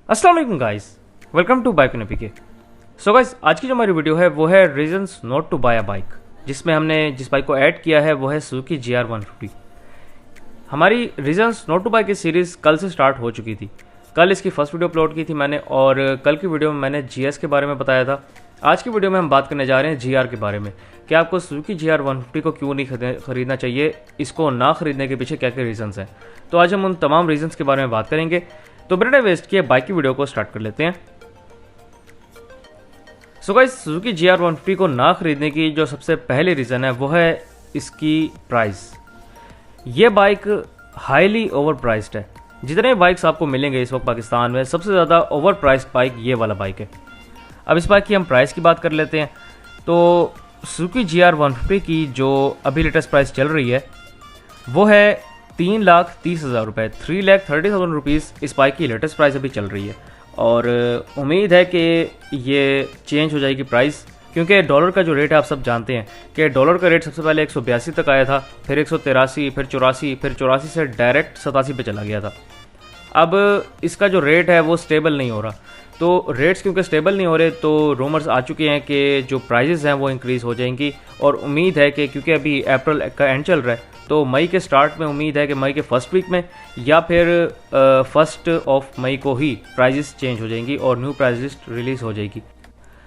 अस्सलाम वालेकुम guys, welcome to bike APK. So guys, आज की जो हमारी वीडियो है वो है reasons not to buy a bike, जिसमें हमने जिस बाइक को ऐड किया है वो है सुजुकी GR150। हमारी रीजंस नॉट टू बाय की सीरीज़ कल से स्टार्ट हो चुकी थी। कल इसकी फर्स्ट वीडियो अपलोड की थी मैंने, और कल की वीडियो में मैंने GS के बारे में बताया था। आज की वीडियो में हम बात करने जा रहे हैं GR के बारे में कि आपको सुजुकी GR150 को क्यों नहीं खरीदना चाहिए, इसको ना खरीदने के पीछे क्या क्या रीजंस हैं। तो आज हम उन तमाम रीजंस के बारे में बात करेंगे। तो बिना वेस्ट किए बाइक की वीडियो को स्टार्ट कर लेते हैं। सो गाइस, सुजुकी GR150 को ना खरीदने की जो सबसे पहली रीज़न है वो है इसकी प्राइस। ये बाइक हाईली ओवर प्राइस्ड है। जितने बाइक्स आपको मिलेंगे इस वक्त पाकिस्तान में, सबसे ज़्यादा ओवर प्राइस्ड बाइक ये वाला बाइक है। अब इस बाइक की हम प्राइस की बात कर लेते हैं। तो सुजुकी GR150 की जो अभी लेटेस्ट प्राइस चल रही है वो है 3,30,000 रुपये, 3,30,000 रुपीज़ इस बाइक की लेटेस्ट प्राइस अभी चल रही है। और उम्मीद है कि ये चेंज हो जाएगी प्राइस, क्योंकि डॉलर का जो रेट है आप सब जानते हैं कि डॉलर का रेट सबसे पहले 182 तक आया था, फिर 183, फिर 84, फिर 84 से डायरेक्ट 87 पे चला गया था। अब इसका जो रेट है वो स्टेबल नहीं हो रहा। तो रेट्स क्योंकि स्टेबल नहीं हो रहे तो रूमर्स आ चुके हैं कि जो प्राइजेज़ हैं वो इंक्रीज़ हो जाएंगी। और उम्मीद है कि क्योंकि अभी अप्रैल का एंड चल रहा है, तो मई के स्टार्ट में उम्मीद है कि मई के फर्स्ट वीक में या फिर 1 मई को ही प्राइजेस चेंज हो जाएंगी और न्यू प्राइस लिस्ट रिलीज़ हो जाएगी।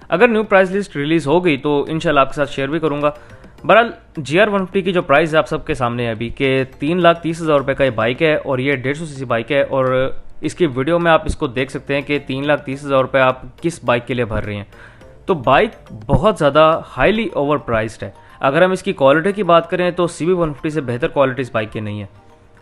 अगर न्यू प्राइस लिस्ट रिलीज़ हो गई तो इंशाल्लाह आपके साथ शेयर भी करूंगा। बहरहाल GR150 की जो प्राइस है आप सबके सामने है अभी कि 3,30,000 रुपये का ये बाइक है और ये 150 सीसी बाइक है। और इसकी वीडियो में आप इसको देख सकते हैं कि 3,30,000 रुपये आप किस बाइक के लिए भर रहे हैं। तो बाइक बहुत ज़्यादा हाईली ओवर प्राइस्ड है। अगर हम इसकी क्वालिटी की बात करें तो CB150 से बेहतर क्वालिटी इस बाइक की नहीं है।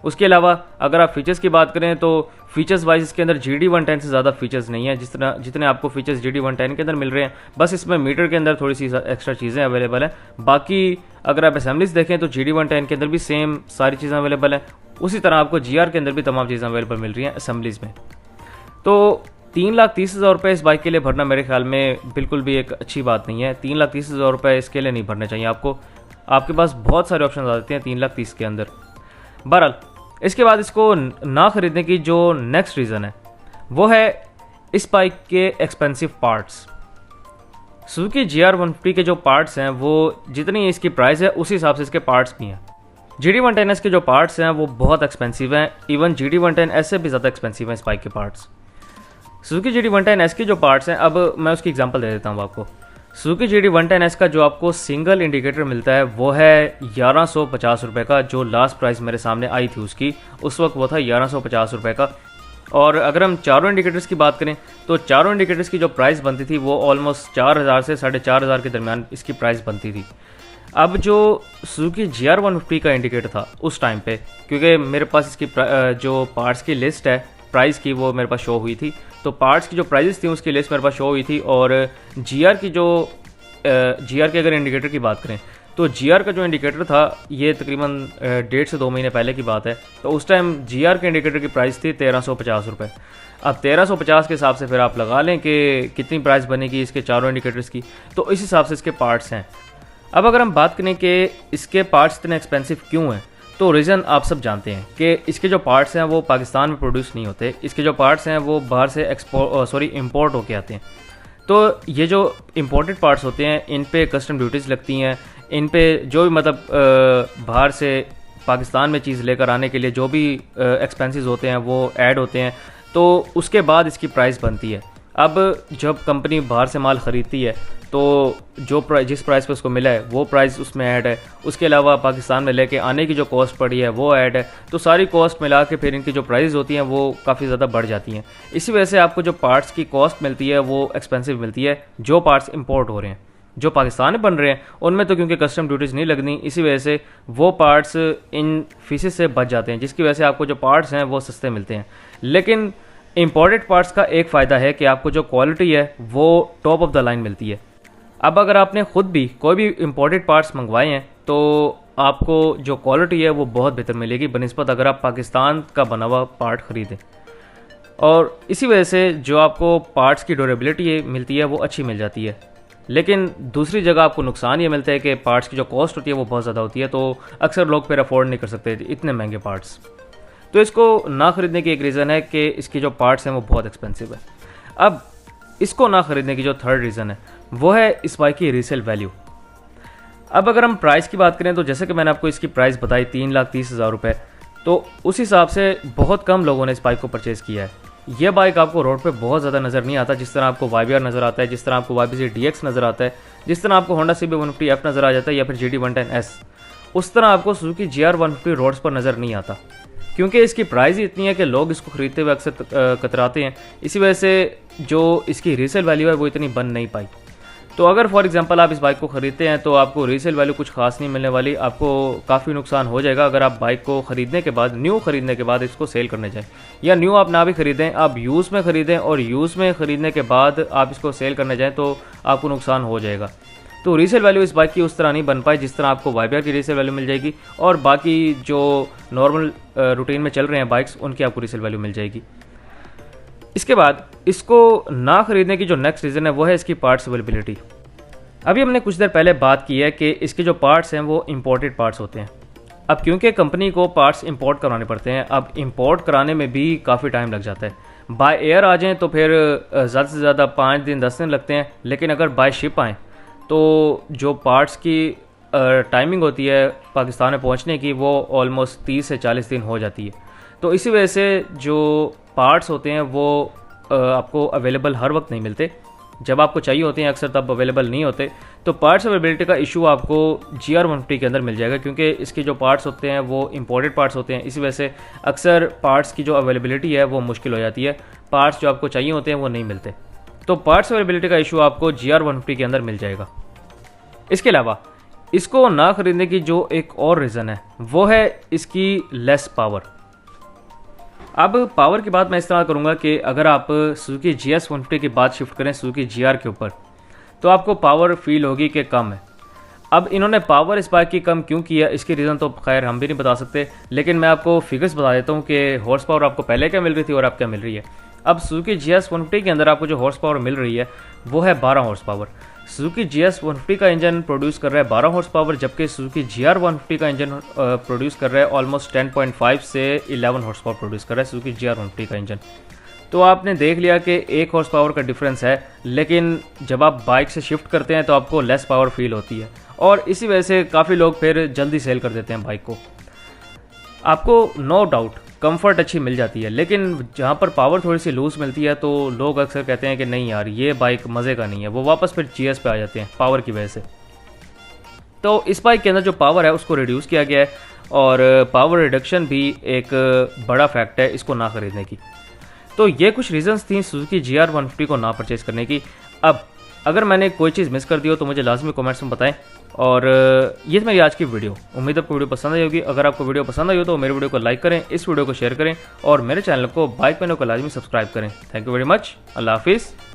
उसके अलावा अगर आप फीचर्स की बात करें तो फीचर्स वाइज इसके अंदर GD110 से ज़्यादा फीचर्स नहीं है जितने आपको फीचर्स GD110 के अंदर मिल रहे हैं। बस इसमें मीटर के अंदर थोड़ी सी एक्स्ट्रा चीज़ें अवेलेबल हैं। बाकी अगर आप असेंबलीज देखें तो GD110 के अंदर भी सेम सारी चीज़ें अवेलेबल हैं। उसी तरह आपको GR के अंदर भी तमाम चीज़ें अवेलेबल मिल रही हैं असेंबलीज में। तो 3,30,000 रुपये इस बाइक के लिए भरना मेरे ख्याल में बिल्कुल भी एक अच्छी बात नहीं है। 3,30,000 रुपये इसके लिए नहीं भरने चाहिए आपको। आपके पास बहुत सारे ऑप्शन आ जाते हैं 3,30,000 के अंदर। बहरहाल, इसके बाद इसको ना खरीदने की जो नेक्स्ट रीज़न है वो है इस बाइक के एक्सपेंसिव पार्ट्स। सुजुकी GR150 के जो पार्ट्स हैं वो जितनी इसकी प्राइस है उसी हिसाब से इसके पार्ट्स भी हैं। GD110S के जो पार्ट्स हैं वो बहुत एक्सपेंसिव हैं। इवन GD110S से भी ज़्यादा एक्सपेंसिव हैं इस बाइक के पार्ट्स। सुजुकी GD110S के जो पार्ट्स हैं, अब मैं उसकी एग्जांपल दे देता हूँ आपको। सुजुकी GD110S का जो आपको सिंगल इंडिकेटर मिलता है वो है 1,150 रुपये का। जो लास्ट प्राइस मेरे सामने आई थी उसकी, उस वक्त वो था 1,150 रुपये का। और अगर हम चारों इंडिकेटर्स की बात करें तो चारों इंडिकेटर्स की जो प्राइस बनती थी वो ऑलमोस्ट 4,000 से 4,500 के दरमियान इसकी प्राइस बनती थी। अब जो सुजुकी GR150 का इंडिकेटर था उस टाइम पे, क्योंकि मेरे पास इसकी जो पार्ट्स की लिस्ट है प्राइस की वो मेरे पास शो हुई थी, तो पार्ट्स की जो प्राइजेस थी उसकी लिस्ट मेरे पास शो हुई थी। और GR के अगर इंडिकेटर की बात करें तो GR का जो इंडिकेटर था ये तकरीबन 1.5 से 2 महीने पहले की बात है। तो उस टाइम GR के इंडिकेटर की प्राइस थी 1,350 रुपये। अब 1,350 के हिसाब से फिर आप लगा लें कि कितनी प्राइस बनेगी इसके चारों इंडिकेटर्स की, तो इस हिसाब से इसके पार्ट्स हैं। अब अगर हम बात करें कि इसके पार्ट्स इतने एक्सपेंसिव क्यों हैं, तो रीज़न आप सब जानते हैं कि इसके जो पार्ट्स हैं वो पाकिस्तान में प्रोड्यूस नहीं होते। इसके जो पार्ट्स हैं वो बाहर से इंपोर्ट होके आते हैं। तो ये जो इम्पोर्टेड पार्ट्स होते हैं इन पे कस्टम ड्यूटीज़ लगती हैं। इन पे जो भी मतलब बाहर से पाकिस्तान में चीज़ लेकर आने के लिए जो भी एक्सपेंसेस होते हैं वो ऐड होते हैं, तो उसके बाद इसकी प्राइस बनती है। अब जब कंपनी बाहर से माल ख़रीदती है तो जिस प्राइस पे उसको मिला है वो प्राइस उसमें ऐड है। उसके अलावा पाकिस्तान में लेके आने की जो कॉस्ट पड़ी है वो ऐड है। तो सारी कॉस्ट मिला के फिर इनकी जो प्राइस होती हैं वो काफ़ी ज़्यादा बढ़ जाती हैं। इसी वजह से आपको जो पार्ट्स की कॉस्ट मिलती है वो एक्सपेंसिव मिलती है। जो पार्ट्स इंपोर्ट हो रहे हैं, जो पाकिस्तान में बन रहे हैं, उनमें तो क्योंकि कस्टम ड्यूटीज़ नहीं लगनी, इसी वजह से वो पार्ट्स इन फीसेस से बच जाते हैं, जिसकी वजह से आपको जो पार्ट्स हैं वो सस्ते मिलते हैं। लेकिन इंपोर्टेड पार्ट्स का एक फ़ायदा है कि आपको जो क्वालिटी है वो टॉप ऑफ द लाइन मिलती है। अब अगर आपने ख़ुद भी कोई भी इंपोर्टेड पार्ट्स मंगवाए हैं तो आपको जो क्वालिटी है वो बहुत बेहतर मिलेगी बनिस्बत अगर आप पाकिस्तान का बना हुआ पार्ट ख़रीदें। और इसी वजह से जो आपको पार्ट्स की ड्यूरेबिलिटी मिलती है वो अच्छी मिल जाती है। लेकिन दूसरी जगह आपको नुकसान ये मिलता है कि पार्ट्स की जो कॉस्ट होती है वो बहुत ज़्यादा होती है, तो अक्सर लोग फिर अफोर्ड नहीं कर सकते इतने महंगे पार्ट्स। तो इसको ना ख़रीदने की एक रीज़न है कि इसकी जो पार्ट्स हैं वो बहुत एक्सपेंसिव है। अब इसको ना ख़रीदने की जो थर्ड रीज़न है वो है इस बाइक की रीसेल वैल्यू। अब अगर हम प्राइस की बात करें तो जैसे कि मैंने आपको इसकी प्राइस बताई 3,30,000 रुपये, तो उस हिसाब से बहुत कम लोगों ने इस बाइक को परचेज़ किया है। यह बाइक आपको रोड पे बहुत ज़्यादा नज़र नहीं आता, जिस तरह आपको YBR नज़र आता है, जिस तरह आपको YBZ DX नज़र आता है, जिस तरह आपको Honda CB150F नज़र आ जाता है या फिर GT110S, उस तरह आपको सुजुकी GR150 रोड्स पर नज़र नहीं आता, क्योंकि इसकी प्राइस ही इतनी है कि लोग इसको ख़रीदते हुए अक्सर कतराते हैं। इसी वजह से जो इसकी रीसेल वैल्यू है वो इतनी बन नहीं पाई। तो अगर फॉर एग्जांपल आप इस बाइक को ख़रीदते हैं तो आपको रीसेल वैल्यू कुछ खास नहीं मिलने वाली, आपको काफ़ी नुकसान हो जाएगा अगर आप बाइक को ख़रीदने के बाद, न्यू ख़रीदने के बाद इसको सेल करने जाएं, या न्यू आप ना भी ख़रीदें, आप यूज़ में ख़रीदें और यूज़ में ख़रीदने के बाद आप इसको सेल करने जाएँ तो आपको नुकसान हो जाएगा। तो रीसेल वैल्यू इस बाइक की उस तरह नहीं बन पाई जिस तरह आपको YBR की रीसेल वैल्यू मिल जाएगी और बाकी जो नॉर्मल रूटीन में चल रहे हैं बाइक्स उनकी आपको रीसेल वैल्यू मिल जाएगी। इसके बाद इसको ना ख़रीदने की जो नेक्स्ट रीज़न है वो है इसकी पार्ट्स अवेलेबिलिटी। अभी हमने कुछ देर पहले बात की है कि इसके जो पार्ट्स हैं वो इम्पोर्टेड पार्ट्स होते हैं। अब क्योंकि कंपनी को पार्ट्स इंपोर्ट कराने पड़ते हैं, अब इंपोर्ट कराने में भी काफ़ी टाइम लग जाता है। बाय एयर आ जाएँ तो फिर ज़्यादा से ज़्यादा 5 दिन 10 दिन लगते हैं, लेकिन अगर बाय शिप आएँ तो जो पार्ट्स की टाइमिंग होती है पाकिस्तान में पहुंचने की वो ऑलमोस्ट 30 से 40 दिन हो जाती है। तो इसी वजह से जो पार्ट्स होते हैं वो आपको अवेलेबल हर वक्त नहीं मिलते, जब आपको चाहिए होते हैं अक्सर तब अवेलेबल नहीं होते। तो पार्ट्स अवेलेबिलिटी का इशू आपको GR150 के अंदर मिल जाएगा, क्योंकि इसके जो पार्ट्स होते हैं वो इंपोर्टेड पार्ट्स होते हैं। इसी वजह से अक्सर पार्ट्स की जो अवेलेबिलिटी है वो मुश्किल हो जाती है, पार्ट्स जो आपको चाहिए होते हैं वो नहीं मिलते। तो पार्ट्स अवेलेबिलिटी का इशू आपको GR150 के अंदर मिल जाएगा। इसके अलावा इसको ना ख़रीदने की जो एक और रीज़न है वो है इसकी लेस पावर। अब पावर की बात मैं इस तरह करूँगा कि अगर आप सुजुकी GS150 की बात शिफ्ट करें सुजुकी GR के ऊपर तो आपको पावर फील होगी कि कम है। अब इन्होंने पावर इस बाइक की कम क्यों किया, इसकी रीज़न तो खैर हम भी नहीं बता सकते, लेकिन मैं आपको फिगर्स बता देता हूँ कि हॉर्स पावर आपको पहले क्या मिल रही थी और अब क्या मिल रही है। अब सुजुकी GS150 के अंदर आपको जो हॉर्स पावर मिल रही है वो है 12 हॉर्स पावर। सुजुकी GS150 का इंजन प्रोड्यूस कर रहा है 12 हॉर्स पावर, जबकि सुजुकी GR150 का इंजन प्रोड्यूस कर रहा है ऑलमोस्ट 10.5 से 11 हॉर्स पावर प्रोड्यूस कर रहा है सुजुकी GR150 का इंजन। तो आपने देख लिया कि 1 हॉर्स पावर का डिफरेंस है, लेकिन जब आप बाइक से शिफ्ट करते हैं तो आपको लेस पावर फील होती है और इसी वजह से काफ़ी लोग फिर जल्दी सेल कर देते हैं बाइक को। आपको नो डाउट कंफर्ट अच्छी मिल जाती है, लेकिन जहाँ पर पावर थोड़ी सी लूज मिलती है तो लोग अक्सर कहते हैं कि नहीं यार ये बाइक मज़े का नहीं है, वो वापस फिर GS पे आ जाते हैं पावर की वजह से। तो इस बाइक के अंदर जो पावर है उसको रिड्यूस किया गया है और पावर रिडक्शन भी एक बड़ा फैक्ट है इसको ना ख़रीदने की। तो ये कुछ रीज़न्स थी सुजुकी GR150 को ना परचेज़ करने की। अब अगर मैंने कोई चीज़ मिस कर दी हो तो मुझे लाजमी कमेंट्स में बताएं। और ये मेरी आज की वीडियो, उम्मीद आपको वीडियो पसंद आई होगी। अगर आपको वीडियो पसंद आई हो तो मेरे वीडियो को लाइक करें, इस वीडियो को शेयर करें और मेरे चैनल को बाइक मैनू को लाजमी सब्सक्राइब करें। Thank you very much. अल्लाह हाफिज़।